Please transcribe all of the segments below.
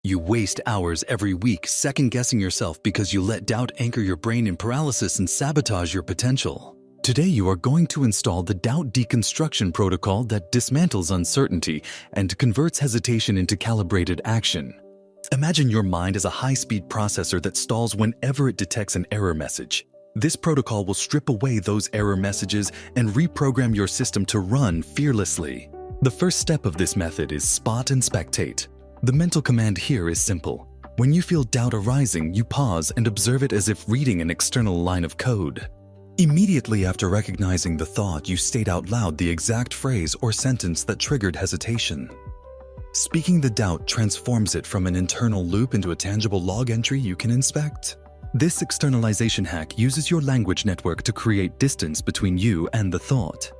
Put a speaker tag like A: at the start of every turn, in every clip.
A: You waste hours every week second-guessing yourself because you let doubt anchor your brain in paralysis and sabotage your potential. Today, you are going to install the doubt deconstruction protocol that dismantles uncertainty and converts hesitation into calibrated action. Imagine your mind as a high-speed processor that stalls whenever it detects an error message. This protocol will strip away those error messages and reprogram your system to run fearlessly. The first step of this method is spot and spectate. The mental command here is simple. When you feel doubt arising, you pause and observe it as if reading an external line of code. Immediately after recognizing the thought, you state out loud the exact phrase or sentence that triggered hesitation. Speaking the doubt transforms it from an internal loop into a tangible log entry you can inspect. This externalization hack uses your language network to create distance between you and the thought.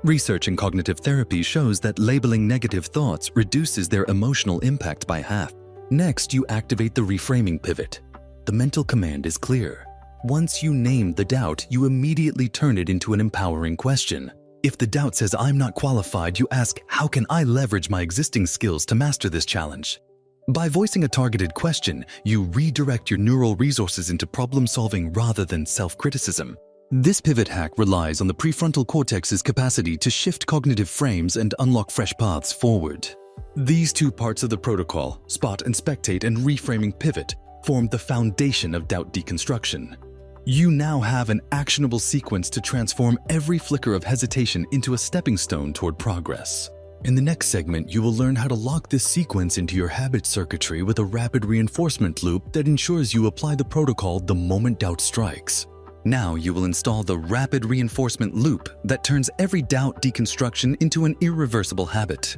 A: Research in cognitive therapy shows that labeling negative thoughts reduces their emotional impact by half. Next, you activate the reframing pivot. The mental command is clear. Once you name the doubt, you immediately turn it into an empowering question. If the doubt says, "I'm not qualified," you ask, "How can I leverage my existing skills to master this challenge?" By voicing a targeted question, you redirect your neural resources into problem-solving rather than self-criticism. This pivot hack relies on the prefrontal cortex's capacity to shift cognitive frames and unlock fresh paths forward. These two parts of the protocol, spot and spectate and reframing pivot, form the foundation of doubt deconstruction. You now have an actionable sequence to transform every flicker of hesitation into a stepping stone toward progress. In the next segment, you will learn how to lock this sequence into your habit circuitry with a rapid reinforcement loop that ensures you apply the protocol the moment doubt strikes. Now you will install the rapid reinforcement loop that turns every doubt deconstruction into an irreversible habit.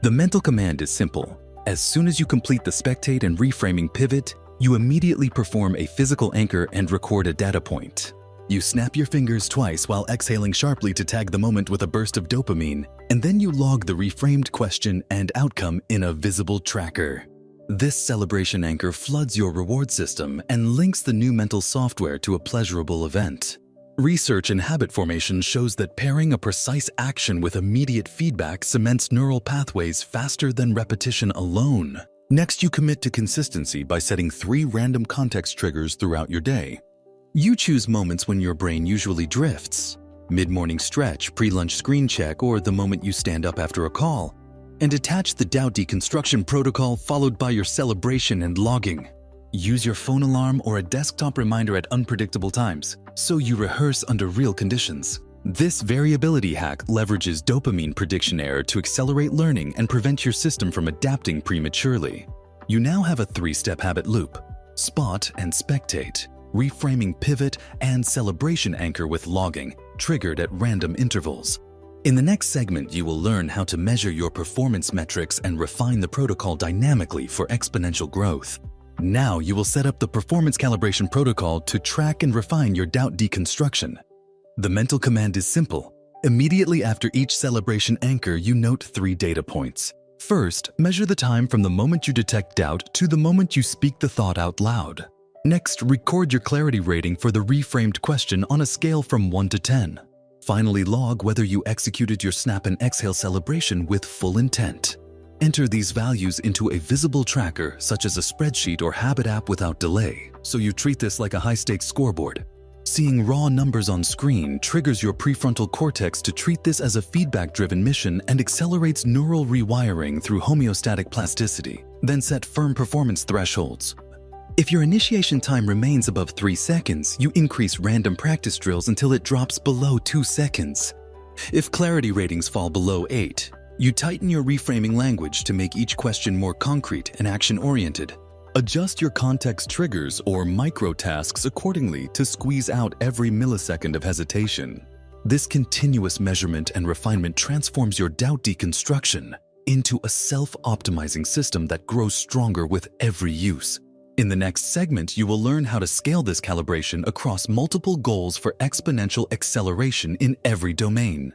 A: The mental command is simple. As soon as you complete the spectate and reframing pivot, you immediately perform a physical anchor and record a data point. You snap your fingers twice while exhaling sharply to tag the moment with a burst of dopamine, and then you log the reframed question and outcome in a visible tracker. This celebration anchor floods your reward system and links the new mental software to a pleasurable event. Research in habit formation shows that pairing a precise action with immediate feedback cements neural pathways faster than repetition alone. Next, you commit to consistency by setting 3 random context triggers throughout your day. You choose moments when your brain usually drifts: mid-morning stretch, pre-lunch screen check, or the moment you stand up after a call. And attach the doubt deconstruction protocol followed by your celebration and logging. Use your phone alarm or a desktop reminder at unpredictable times, so you rehearse under real conditions. This variability hack leverages dopamine prediction error to accelerate learning and prevent your system from adapting prematurely. You now have a 3-step habit loop: spot and spectate, reframing pivot, and celebration anchor with logging, triggered at random intervals. In the next segment, you will learn how to measure your performance metrics and refine the protocol dynamically for exponential growth. Now you will set up the performance calibration protocol to track and refine your doubt deconstruction. The mental command is simple. Immediately after each celebration anchor, you note 3 data points. First, measure the time from the moment you detect doubt to the moment you speak the thought out loud. Next, record your clarity rating for the reframed question on a scale from 1 to 10. Finally, log whether you executed your snap and exhale celebration with full intent. Enter these values into a visible tracker, such as a spreadsheet or habit app, without delay, so you treat this like a high-stakes scoreboard. Seeing raw numbers on screen triggers your prefrontal cortex to treat this as a feedback-driven mission and accelerates neural rewiring through homeostatic plasticity. Then set firm performance thresholds. If your initiation time remains above 3 seconds, you increase random practice drills until it drops below 2 seconds. If clarity ratings fall below 8, you tighten your reframing language to make each question more concrete and action-oriented. Adjust your context triggers or micro-tasks accordingly to squeeze out every millisecond of hesitation. This continuous measurement and refinement transforms your doubt deconstruction into a self-optimizing system that grows stronger with every use. In the next segment, you will learn how to scale this calibration across multiple goals for exponential acceleration in every domain.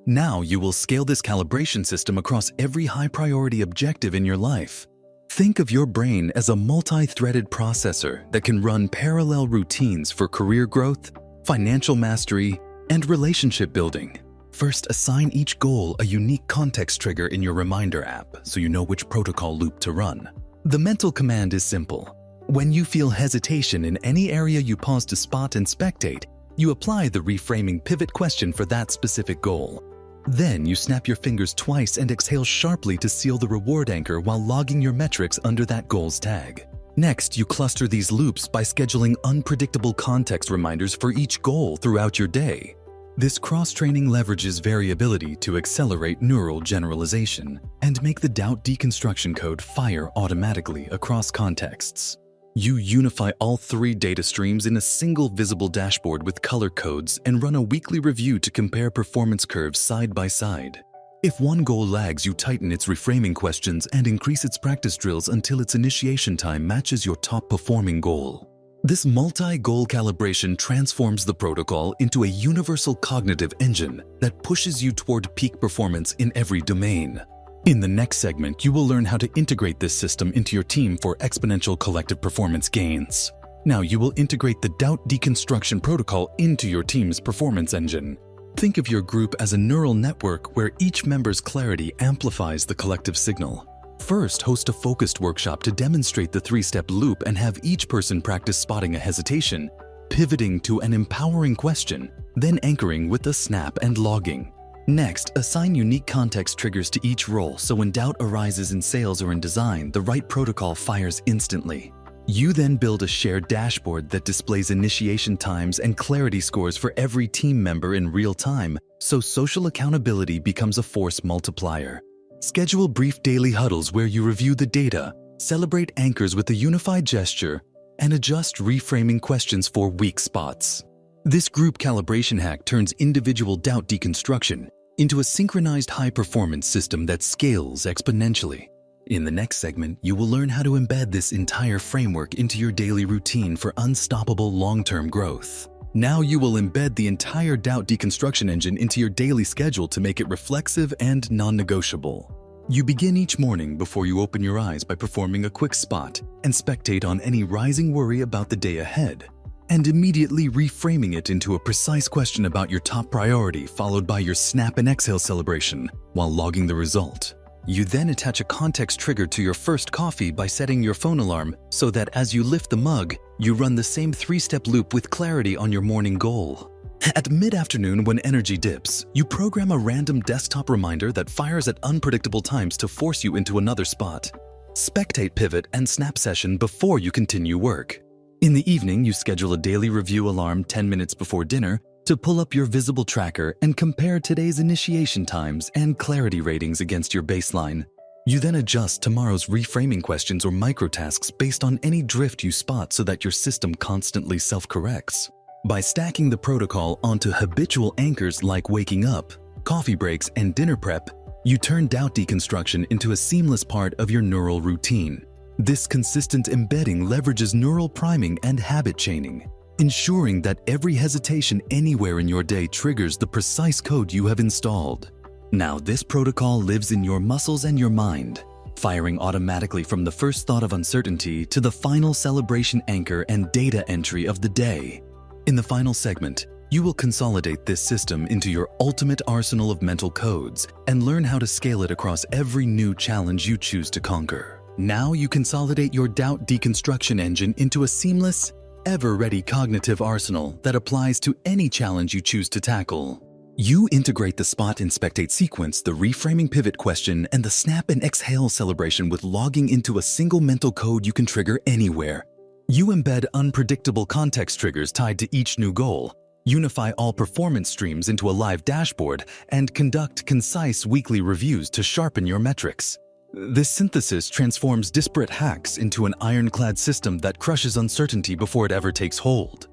A: Now you will scale this calibration system across every high-priority objective in your life. Think of your brain as a multi-threaded processor that can run parallel routines for career growth, financial mastery, and relationship building. First, assign each goal a unique context trigger in your reminder app so you know which protocol loop to run. The mental command is simple. When you feel hesitation in any area, you pause to spot and spectate. You apply the reframing pivot question for that specific goal. Then you snap your fingers twice and exhale sharply to seal the reward anchor while logging your metrics under that goal's tag. Next, you cluster these loops by scheduling unpredictable context reminders for each goal throughout your day. This cross-training leverages variability to accelerate neural generalization and make the doubt deconstruction code fire automatically across contexts. You unify all 3 data streams in a single visible dashboard with color codes and run a weekly review to compare performance curves side by side. If one goal lags, you tighten its reframing questions and increase its practice drills until its initiation time matches your top-performing goal. This multi-goal calibration transforms the protocol into a universal cognitive engine that pushes you toward peak performance in every domain. In the next segment, you will learn how to integrate this system into your team for exponential collective performance gains. Now you will integrate the doubt deconstruction protocol into your team's performance engine. Think of your group as a neural network where each member's clarity amplifies the collective signal. First, host a focused workshop to demonstrate the 3-step loop and have each person practice spotting a hesitation, pivoting to an empowering question, then anchoring with a snap and logging. Next, assign unique context triggers to each role so when doubt arises in sales or in design, the right protocol fires instantly. You then build a shared dashboard that displays initiation times and clarity scores for every team member in real time, so social accountability becomes a force multiplier. Schedule brief daily huddles where you review the data, celebrate anchors with a unified gesture, and adjust reframing questions for weak spots. This group calibration hack turns individual doubt deconstruction into a synchronized high-performance system that scales exponentially. In the next segment, you will learn how to embed this entire framework into your daily routine for unstoppable long-term growth. Now you will embed the entire doubt deconstruction engine into your daily schedule to make it reflexive and non-negotiable. You begin each morning before you open your eyes by performing a quick spot and spectate on any rising worry about the day ahead, and immediately reframing it into a precise question about your top priority, followed by your snap and exhale celebration while logging the result. You then attach a context trigger to your first coffee by setting your phone alarm so that as you lift the mug, you run the same 3-step loop with clarity on your morning goal. At mid-afternoon, when energy dips, you program a random desktop reminder that fires at unpredictable times to force you into another spot. Spectate, pivot, and snap session before you continue work. In the evening, you schedule a daily review alarm 10 minutes before dinner to pull up your visible tracker and compare today's initiation times and clarity ratings against your baseline. You then adjust tomorrow's reframing questions or microtasks based on any drift you spot so that your system constantly self-corrects. By stacking the protocol onto habitual anchors like waking up, coffee breaks, and dinner prep, you turn doubt deconstruction into a seamless part of your neural routine. This consistent embedding leverages neural priming and habit chaining, ensuring that every hesitation anywhere in your day triggers the precise code you have installed. Now, this protocol lives in your muscles and your mind, firing automatically from the first thought of uncertainty to the final celebration anchor and data entry of the day. In the final segment, you will consolidate this system into your ultimate arsenal of mental codes and learn how to scale it across every new challenge you choose to conquer. Now you consolidate your doubt deconstruction engine into a seamless, ever-ready cognitive arsenal that applies to any challenge you choose to tackle. You integrate the spot-and-spectate sequence, the reframing pivot question, and the snap and exhale celebration with logging into a single mental code you can trigger anywhere. You embed unpredictable context triggers tied to each new goal, unify all performance streams into a live dashboard, and conduct concise weekly reviews to sharpen your metrics. This synthesis transforms disparate hacks into an ironclad system that crushes uncertainty before it ever takes hold.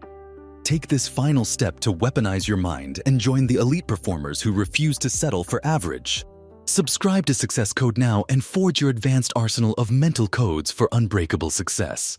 A: Take this final step to weaponize your mind and join the elite performers who refuse to settle for average. Subscribe to Success Code now and forge your advanced arsenal of mental codes for unbreakable success.